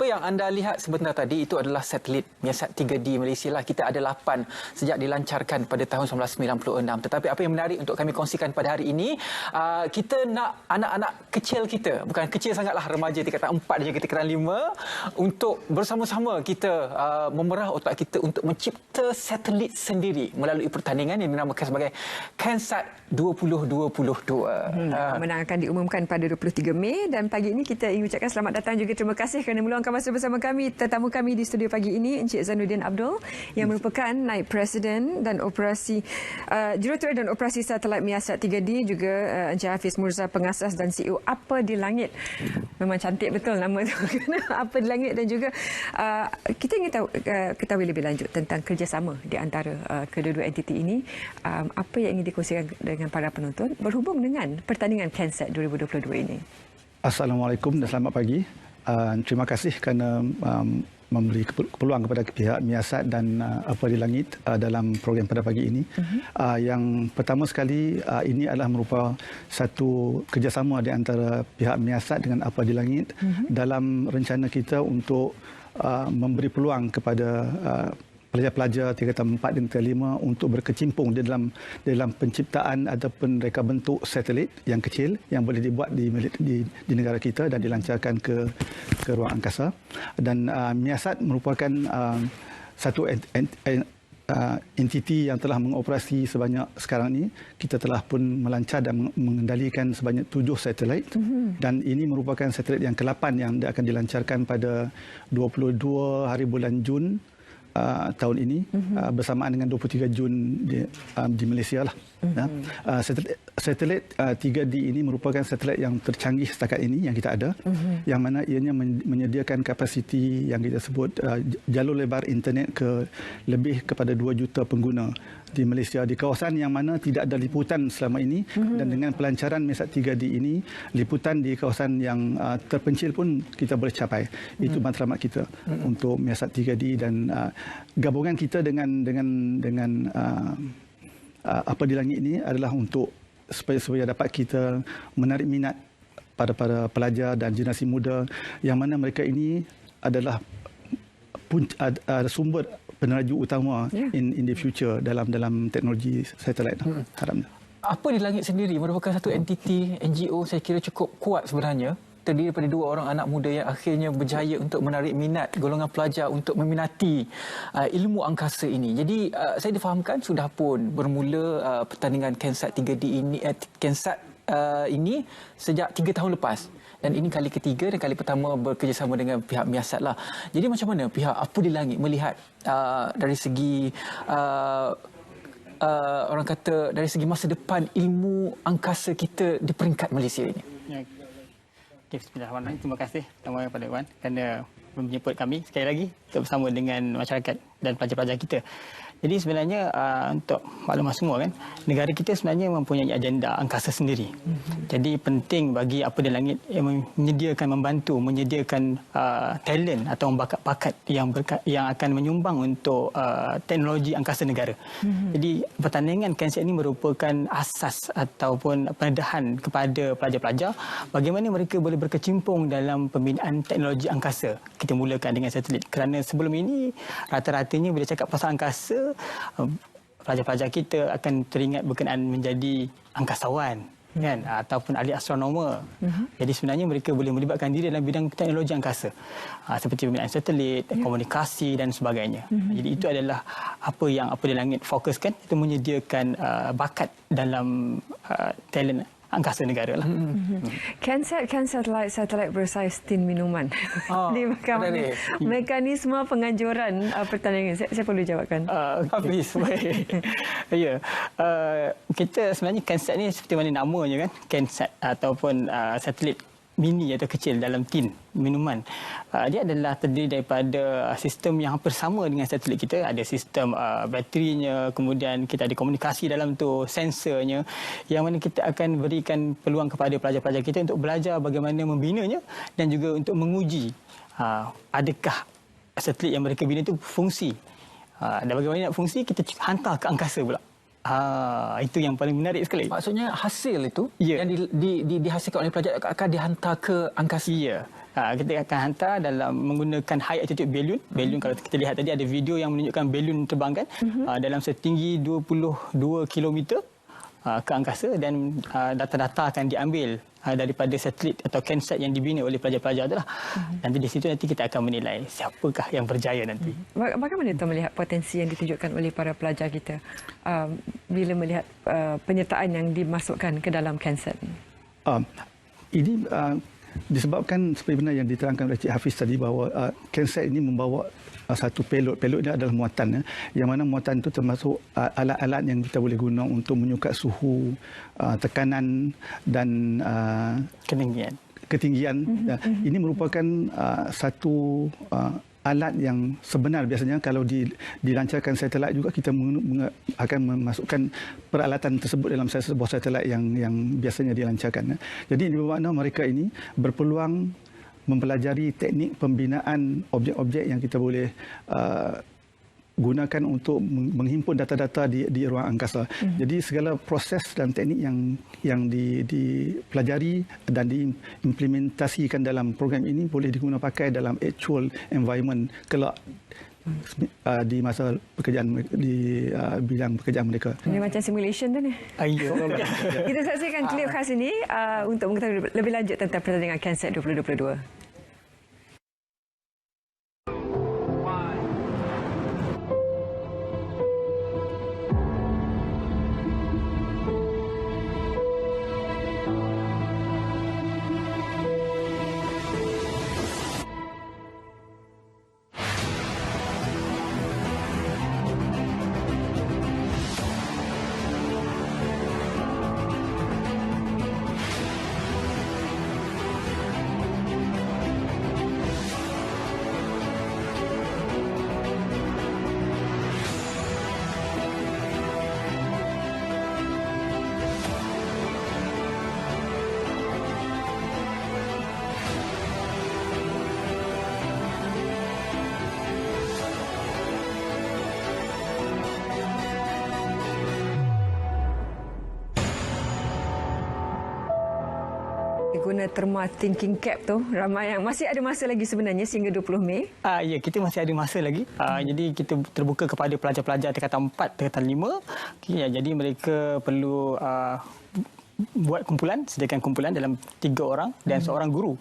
Apa yang anda lihat sebentar tadi itu adalah satelit Miasat 3D Malaysia lah. Kita ada 8 sejak dilancarkan pada tahun 1996. Tetapi apa yang menarik untuk kami kongsikan pada hari ini, kita nak anak-anak kecil kita, bukan kecil sangatlah, remaja tingkatan 4 dan juga tingkatan 5, untuk bersama-sama kita memerah otak kita untuk mencipta satelit sendiri melalui pertandingan yang dinamakan sebagai CanSat 2022. Menang akan diumumkan pada 23 Mei dan pagi ini kita ingin ucapkan selamat datang juga terima kasih kerana meluangkan masa bersama kami. Tetamu kami di studio pagi ini Encik Zainuddin Abdul yang merupakan Naib Presiden dan Operasi Juruterus dan Operasi Satelit Miasat 3D, juga Encik Hafiz Murza, pengasas dan CEO Apa di Langit. Memang cantik betul nama tu. Apa di Langit, dan juga kita ingin ketahui lebih lanjut tentang kerjasama di antara kedua-dua entiti ini. Apa yang ingin dikongsikan dengan para penonton berhubung dengan pertandingan CanSat 2022 ini? Assalamualaikum dan selamat pagi. Terima kasih kerana memberi peluang kepada pihak Miasat dan Apa di Langit dalam program pada pagi ini. Yang pertama sekali, ini adalah merupakan satu kerjasama di antara pihak Miasat dengan Apa di Langit dalam rencana kita untuk memberi peluang kepada pelajar-pelajar tingkatan 4 dan tingkatan 5 untuk berkecimpung di dalam penciptaan ataupun reka bentuk satelit yang kecil yang boleh dibuat di negara kita dan dilancarkan ke ruang angkasa. Dan Miasat merupakan satu entiti yang telah mengoperasi sebanyak sekarang ini. Kita telah pun melancar dan mengendalikan sebanyak 7 satelit. Dan ini merupakan satelit yang ke-8 yang akan dilancarkan pada 22 hari bulan Jun tahun ini, bersamaan dengan 23 Jun di Malaysia lah. Satelit 3D ini merupakan satelit yang tercanggih setakat ini yang kita ada, yang mana ianya menyediakan kapasiti yang kita sebut jalur lebar internet ke lebih kepada 2 juta pengguna di Malaysia, di kawasan yang mana tidak ada liputan selama ini. Dan dengan pelancaran Miasat 3D ini, liputan di kawasan yang terpencil pun kita boleh capai. Itu matlamat kita untuk Miasat 3D, dan gabungan kita dengan Apa di Langit ini adalah untuk supaya dapat kita menarik minat pada pelajar dan generasi muda, yang mana mereka ini adalah sumber peneraju utama in the future dalam teknologi satelit. Apa di Langit sendiri merupakan satu entiti NGO saya kira cukup kuat sebenarnya, terdiri daripada 2 orang anak muda yang akhirnya berjaya untuk menarik minat golongan pelajar untuk meminati ilmu angkasa ini. Jadi saya difahamkan sudah pun bermula pertandingan CanSat 3D ini, ini sejak 3 tahun lepas. Dan ini kali ketiga dan kali pertama bekerjasama dengan pihak Miasat lah. Jadi macam mana pihak Apa di Langit melihat dari segi orang kata dari segi masa depan ilmu angkasa kita di peringkat Malaysia ini? Bismillahirrahmanirrahim. Terima kasih pertama kepada Wan kerana menjemput kami sekali lagi untuk bersama dengan masyarakat dan pelajar-pelajar kita. Jadi sebenarnya untuk maklumat semua kan, negara kita sebenarnya mempunyai agenda angkasa sendiri. Jadi penting bagi Apa di Langit yang menyediakan talent atau bakat-bakat yang akan menyumbang untuk teknologi angkasa negara. Jadi pertandingan CanSat ini merupakan asas ataupun pendedahan kepada pelajar-pelajar bagaimana mereka boleh berkecimpung dalam pembinaan teknologi angkasa. Kita mulakan dengan satelit kerana sebelum ini rata-ratanya bila cakap pasal angkasa, pelajar-pelajar kita akan teringat berkenaan menjadi angkasawan kan, ataupun ahli astronomer. Jadi sebenarnya mereka boleh melibatkan diri dalam bidang teknologi angkasa seperti pembinaan satelit, komunikasi dan sebagainya. Jadi itu adalah apa yang Apa di Langit fokuskan, itu menyediakan bakat dalam talent angkasa negara lah. CanSat satelit bersaiz tin minuman. Di bagaimana mekanisme penganjuran pertandingan? Saya perlu jawabkan. Habis. Ya. Kita sebenarnya CanSat ni seperti mana namanya kan, CanSat ataupun satelit mini atau kecil dalam tin minuman. Dia adalah terdiri daripada sistem yang hampir sama dengan satelit kita. Ada sistem baterinya, kemudian kita ada komunikasi dalam tu, sensornya, yang mana kita akan berikan peluang kepada pelajar-pelajar kita untuk belajar bagaimana membinanya dan juga untuk menguji adakah satelit yang mereka bina itu fungsi. Dan bagaimana nak fungsi, kita hantar ke angkasa pula. Itu yang paling menarik sekali. Maksudnya hasil itu Ya. yang dihasilkan oleh pelajar akan dihantar ke angkasa. Ya. Kita akan hantar dalam menggunakan high altitude balloon. Balloon kalau kita lihat tadi ada video yang menunjukkan balloon terbangkan dalam setinggi 22 km ke angkasa, dan data-data akan diambil daripada satelit atau CanSat yang dibina oleh pelajar-pelajar itulah. Nanti di situ nanti kita akan menilai siapakah yang berjaya nanti. Bagaimana tuan melihat potensi yang ditunjukkan oleh para pelajar kita bila melihat penyertaan yang dimasukkan ke dalam CanSat? Ini disebabkan seperti benar yang diterangkan oleh Cik Hafiz tadi bahawa CanSat ini membawa satu payload. Payload ini adalah muatan, yang mana muatan itu termasuk alat-alat yang kita boleh guna untuk menyukat suhu, tekanan dan ketinggian. Ini merupakan satu alat yang sebenar. Biasanya kalau dilancarkan satelit juga, kita akan memasukkan peralatan tersebut dalam sebuah satelit yang biasanya dilancarkan. Jadi di mana mereka ini berpeluang mempelajari teknik pembinaan objek-objek yang kita boleh gunakan untuk menghimpun data-data di ruang angkasa. Jadi segala proses dan teknik yang dipelajari dan diimplementasikan dalam program ini boleh digunakan pakai dalam actual environment kelak di masa pekerjaan, di bidang pekerjaan mereka. Ini macam simulation tu ni. Kita saksikan klip khas ini untuk mengetahui lebih lanjut tentang pertandingan CanSat 2022. Guna terma thinking cap tu, ramai yang masih ada masa lagi sebenarnya sehingga 20 Mei. Ya, kita masih ada masa lagi. Jadi kita terbuka kepada pelajar-pelajar tingkatan 4, tingkatan 5. Jadi mereka perlu buat kumpulan, sediakan kumpulan dalam 3 orang dan seorang guru.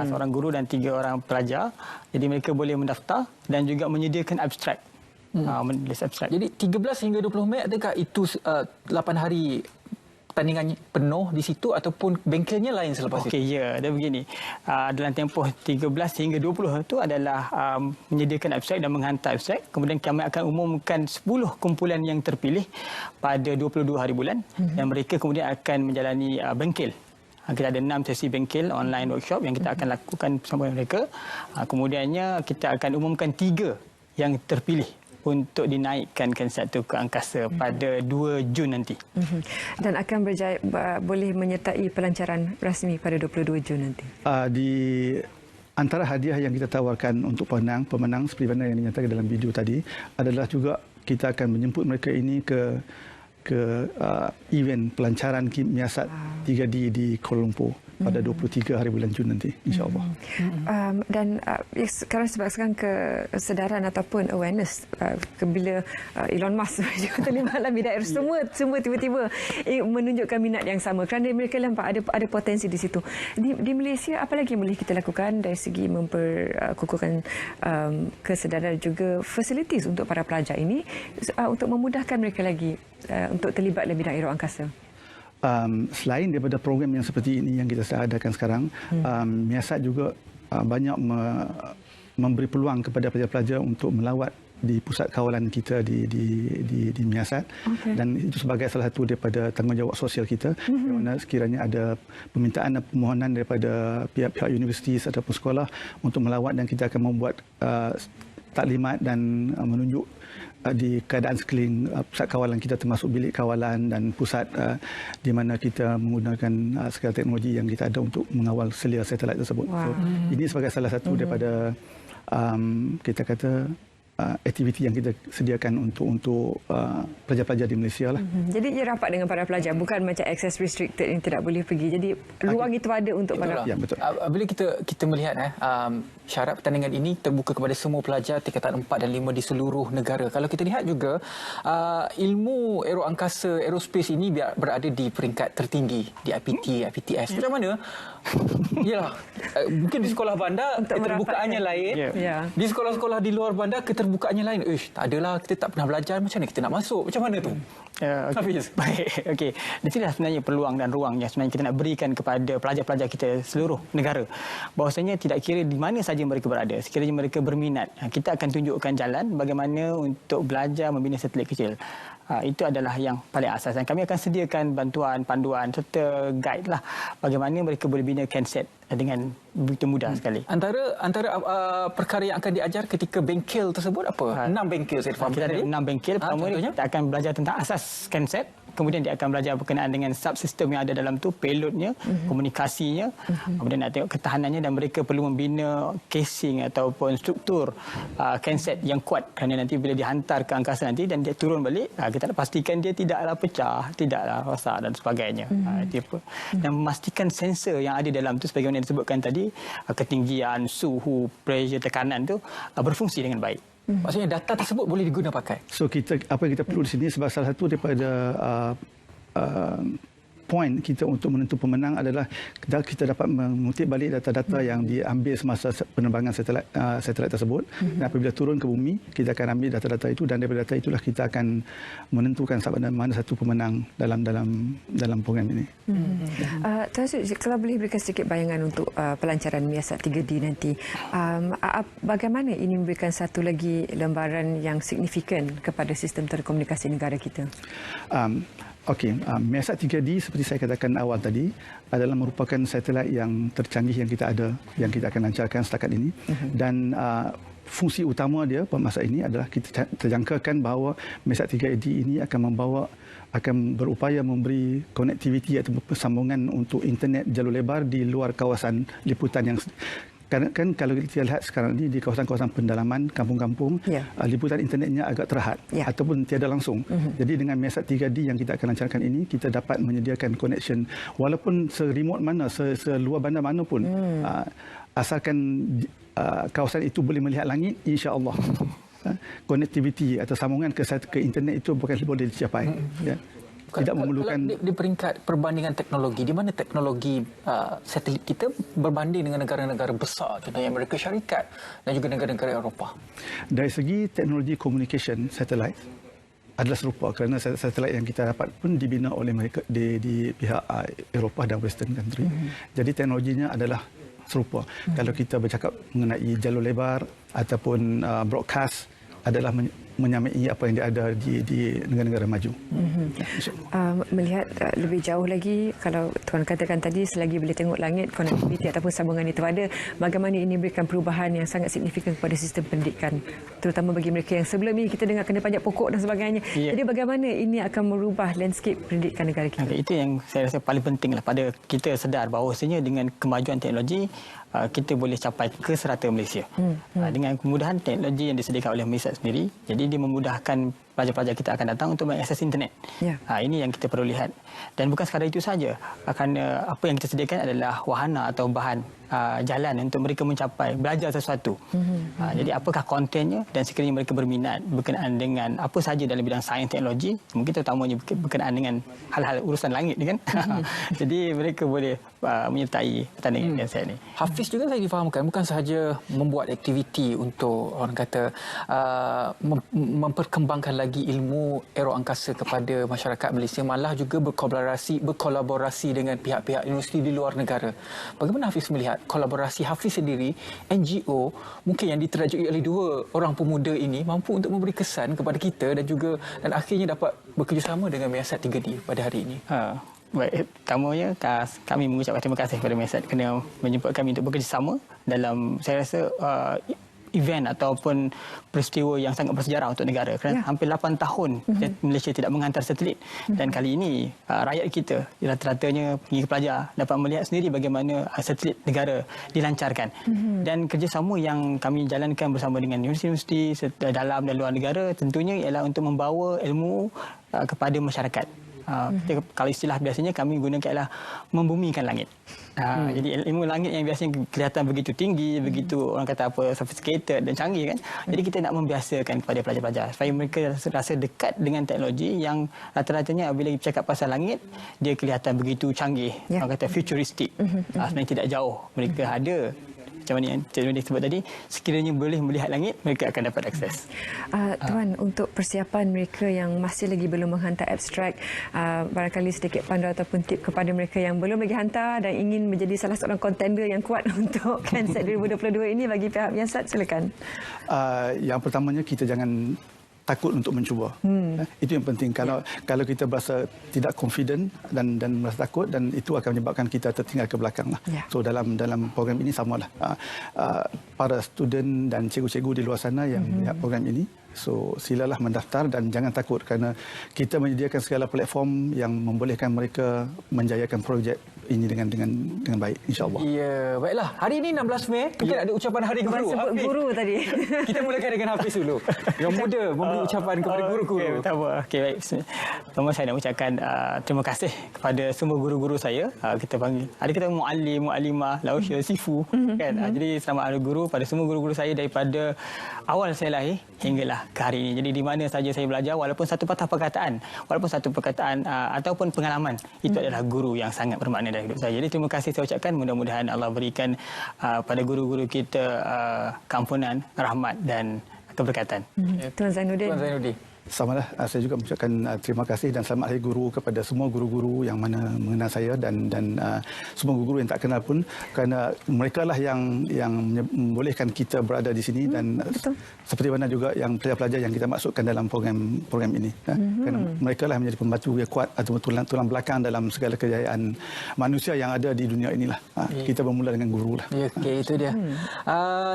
Seorang guru dan 3 orang pelajar. Jadi mereka boleh mendaftar dan juga menyediakan abstrak. Menulis abstrak. Jadi 13 hingga 20 Mei, adakah itu 8 hari pertandingan penuh di situ ataupun bengkelnya lain selepas itu? Okey, ya. Dan begini, dalam tempoh 13 hingga 20 itu adalah menyediakan abstrak dan menghantar abstrak. Kemudian kami akan umumkan 10 kumpulan yang terpilih pada 22 hari bulan dan mereka kemudian akan menjalani bengkel. Kita ada 6 sesi bengkel online workshop yang kita akan lakukan bersama mereka. Kemudiannya kita akan umumkan 3 yang terpilih untuk dinaikkan CanSat itu ke angkasa pada 2 Jun nanti. Dan akan berjaya, boleh menyertai pelancaran rasmi pada 22 Jun nanti. Di antara hadiah yang kita tawarkan untuk pemenang seperti mana yang dinyatakan dalam video tadi adalah juga kita akan menjemput mereka ini ke event pelancaran Miasat 3D di Kuala Lumpur pada 23 hari bulan Jun nanti, insya-Allah. Dan sekarang kesedaran ataupun awareness bila Elon Musk juga terlibat dalam bidang air, semua tiba-tiba menunjukkan minat yang sama kerana mereka nampak ada potensi di situ. Di Malaysia apa lagi yang boleh kita lakukan dari segi memperkukuhkan kesedaran juga facilities untuk para pelajar ini untuk memudahkan mereka lagi untuk terlibat dalam bidang aeroangkasa? Selain daripada program yang seperti ini yang kita adakan sekarang, Miasat juga banyak memberi peluang kepada pelajar-pelajar untuk melawat di pusat kawalan kita di Miasat. Dan itu sebagai salah satu daripada tanggungjawab sosial kita, di mana sekiranya ada permintaan dan permohonan daripada pihak-pihak universiti ataupun sekolah untuk melawat, dan kita akan membuat taklimat dan menunjuk di keadaan sekeliling pusat kawalan kita, termasuk bilik kawalan dan pusat di mana kita menggunakan segala teknologi yang kita ada untuk mengawal selia satelit tersebut. So, ini sebagai salah satu daripada kita kata aktiviti yang kita sediakan untuk pelajar-pelajar di Malaysia lah. Jadi ia rapat dengan para pelajar, bukan macam access restricted yang tidak boleh pergi. Jadi ruang itu ada untuk para. Ya, betul. Bila kita melihat syarat pertandingan ini terbuka kepada semua pelajar tingkatan 4 dan 5 di seluruh negara. Kalau kita lihat juga ilmu aeroangkasa aerospace ini berada di peringkat tertinggi di IPT, IPTS. Macam mana? Yalah, mungkin di sekolah bandar keterbukaannya lain. Di sekolah-sekolah di luar bandar keterbukaannya lain. Tak adalah, kita tak pernah belajar, macam mana kita nak masuk? Macam mana tu? Hafiz. Baik. Okey. Di sinilah sebenarnya peluang dan ruang yang sebenarnya kita nak berikan kepada pelajar-pelajar kita seluruh negara. Bahawasanya tidak kira di mana saja mereka berada, sekiranya mereka berminat, kita akan tunjukkan jalan bagaimana untuk belajar membina satelit kecil. Itu adalah yang paling asas, dan kami akan sediakan bantuan, panduan serta guide lah bagaimana mereka boleh bina CANSET dengan begitu mudah sekali. Antara perkara yang akan diajar ketika bengkel tersebut apa? 6 bengkel saya faham. Kita ada 6 bengkel. Pertama ni kita akan belajar tentang asas CANSET. Kemudian dia akan belajar berkenaan dengan subsistem yang ada dalam tu, payloadnya, komunikasinya. Kemudian nak tengok ketahanannya, dan mereka perlu membina casing ataupun struktur CANSET yang kuat, kerana nanti bila dihantar ke angkasa nanti dan dia turun balik, kita nak pastikan dia tidaklah pecah, tidaklah rosak dan sebagainya. Dan memastikan sensor yang ada dalam tu sebagaimana disebutkan tadi, ketinggian, suhu, pressure, tekanan tu berfungsi dengan baik. Maksudnya data tersebut boleh diguna pakai. So apa yang kita perlu di sini, sebab salah satu daripada poin kita untuk menentu pemenang adalah kita dapat mengutip balik data-data yang diambil semasa penerbangan satelit tersebut. Dan apabila turun ke bumi, kita akan ambil data-data itu, dan daripada data itulah kita akan menentukan mana satu pemenang dalam program ini. Tuan Su, kalau boleh berikan sedikit bayangan untuk pelancaran Miasat 3D nanti, bagaimana ini memberikan satu lagi lembaran yang signifikan kepada sistem telekomunikasi negara kita? Okey, Miasat 3D seperti saya katakan awal tadi adalah merupakan satelit yang tercanggih yang kita ada, yang kita akan lancarkan setakat ini. Dan fungsi utama dia pada masa ini adalah kita terjangkakan bahawa Miasat 3D ini akan berupaya memberi konektiviti atau persambungan untuk internet jalur lebar di luar kawasan liputan yang kan kalau kita lihat sekarang ini di kawasan-kawasan pendalaman, kampung-kampung, liputan internetnya agak terhad ataupun tiada langsung. Jadi dengan Miasat 3D yang kita akan lancarkan ini, kita dapat menyediakan connection walaupun se-remote mana, seluar bandar mana pun, asalkan kawasan itu boleh melihat langit, insya-Allah konektiviti atau sambungan ke internet itu bukan boleh dicapai. Tidak memerlukan di peringkat perbandingan teknologi, di mana teknologi satelit kita berbanding dengan negara-negara besar, contohnya Amerika Syarikat dan juga negara-negara Eropah. Dari segi teknologi communication satelit adalah serupa, kerana satelit yang kita dapat pun dibina oleh mereka di pihak Eropah dan Western country. Jadi teknologinya adalah serupa. Kalau kita bercakap mengenai jalur lebar ataupun broadcast, adalah menyamai apa yang ada di negara-negara maju. Melihat lebih jauh lagi, kalau Tuan katakan tadi, selagi boleh tengok langit, konektiviti ataupun sambungan itu ada, bagaimana ini memberikan perubahan yang sangat signifikan kepada sistem pendidikan, terutama bagi mereka yang sebelum ini kita dengar kena panjat pokok dan sebagainya. Jadi bagaimana ini akan merubah landscape pendidikan negara kita? Itu yang saya rasa paling pentinglah pada kita sedar bahawasanya dengan kemajuan teknologi, kita boleh capai ke serata Malaysia. Dengan kemudahan teknologi yang disediakan oleh Miasat sendiri, jadi dia memudahkan pelajar-pelajar kita akan datang untuk mengakses internet. Ini yang kita perlu lihat. Dan bukan sekadar itu saja, kerana apa yang kita sediakan adalah wahana atau bahan jalan untuk mereka mencapai belajar sesuatu. Jadi apakah kontennya, dan sekiranya mereka berminat berkenaan dengan apa saja dalam bidang sains teknologi, mungkin terutamanya berkenaan dengan hal-hal urusan langit ni kan. Jadi mereka boleh menyertai pertandingan saya ni. Hafiz juga saya difahamkan bukan sahaja membuat aktiviti untuk orang kata memperkembangkan lagi ilmu aeroangkasa kepada masyarakat Malaysia, malah juga berkolaborasi dengan pihak-pihak universiti di luar negara. Bagaimana Hafiz melihat kolaborasi Hafiz sendiri, NGO mungkin yang diterajui oleh dua orang pemuda ini mampu untuk memberi kesan kepada kita dan akhirnya dapat bekerjasama dengan Miasat 3D pada hari ini? Baik, pertamanya kami mengucapkan terima kasih kepada Miasat kerana menjemput kami untuk bekerjasama dalam, saya rasa event ataupun peristiwa yang sangat bersejarah untuk negara kerana hampir 8 tahun Malaysia tidak menghantar satelit dan kali ini rakyat kita rata-ratanya pergi ke pelajar dapat melihat sendiri bagaimana satelit negara dilancarkan dan kerjasama yang kami jalankan bersama dengan universiti dalam dan luar negara tentunya ialah untuk membawa ilmu kepada masyarakat. Kita, kalau istilah biasanya kami gunakan ialah membumikan langit. Jadi ilmu langit yang biasanya kelihatan begitu tinggi, begitu orang kata apa sophisticated dan canggih kan. Jadi kita nak membiasakan kepada pelajar-pelajar supaya mereka rasa dekat dengan teknologi yang rata-ratanya bila bercakap pasal langit dia kelihatan begitu canggih. Orang kata futuristik. Sebenarnya tidak jauh. Mereka ada macam mana yang Cik Nurdin sebut tadi, sekiranya boleh melihat langit, mereka akan dapat akses. Tuan, untuk persiapan mereka yang masih lagi belum menghantar abstrak, barangkali sedikit panduan ataupun tip kepada mereka yang belum lagi hantar dan ingin menjadi salah seorang kontender yang kuat untuk KenSat 2022 ini bagi pihak Miasat, silakan. Yang pertamanya, kita jangan takut untuk mencuba. Itu yang penting. Kalau kita berasa tidak confident dan merasa takut, dan itu akan menyebabkan kita tertinggal ke belakang lah. So dalam program ini samalah. Para student dan cikgu-cikgu di luar sana yang melihat program ini, so silalah mendaftar dan jangan takut kerana kita menyediakan segala platform yang membolehkan mereka menjayakan projek ini dengan baik, insya-Allah. Ya, baiklah. Hari ini 16 Mei, mungkin ada ucapan Hari Guru. Sebut guru tadi. Kita mulakan dengan Hafiz dulu. Yang muda memberi ucapan kepada guru-guru. Okey, baik. Pertama saya nak ucapkan terima kasih kepada semua guru-guru saya. Kita panggil. Ada kita muallim, muallimah, lausya, sifu kan. Jadi selamat Hari Guru pada semua guru-guru saya daripada awal saya lahir hinggalah ke hari ini. Jadi di mana saja saya belajar, walaupun satu patah perkataan, ataupun pengalaman, itu adalah guru yang sangat bermakna dalam hidup saya. Jadi terima kasih saya ucapkan, mudah-mudahan Allah berikan pada guru-guru kita keampunan, rahmat dan keberkatan. Tuan Zainuddin. Tuan Zainuddin. Samalah, saya juga mengucapkan terima kasih dan selamat Hari Guru kepada semua guru-guru yang mana mengenal saya dan semua guru-guru yang tak kenal pun, kerana mereka lah yang membolehkan kita berada di sini dan seperti mana juga yang pelajar-pelajar yang kita masukkan dalam program ini. Kerana mereka lah menjadi pembantu yang kuat atau tulang belakang dalam segala kejayaan manusia yang ada di dunia inilah. Kita bermula dengan guru lah. Okey, itu dia.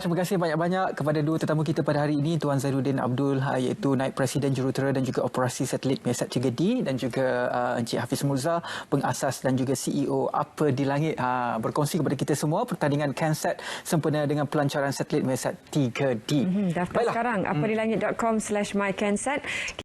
Terima kasih banyak-banyak kepada dua tetamu kita pada hari ini, Tuan Zainuddin Abdul, iaitu Naib Presiden Jurutera dan juga Operasi Satelit Miasat 3D, dan juga Encik Hafiz Mulza, pengasas dan juga CEO Apa di Langit, berkongsi kepada kita semua pertandingan KenSat sempena dengan pelancaran satelit Miasat 3D. Daftar sekarang apadilangit.com/mykensat.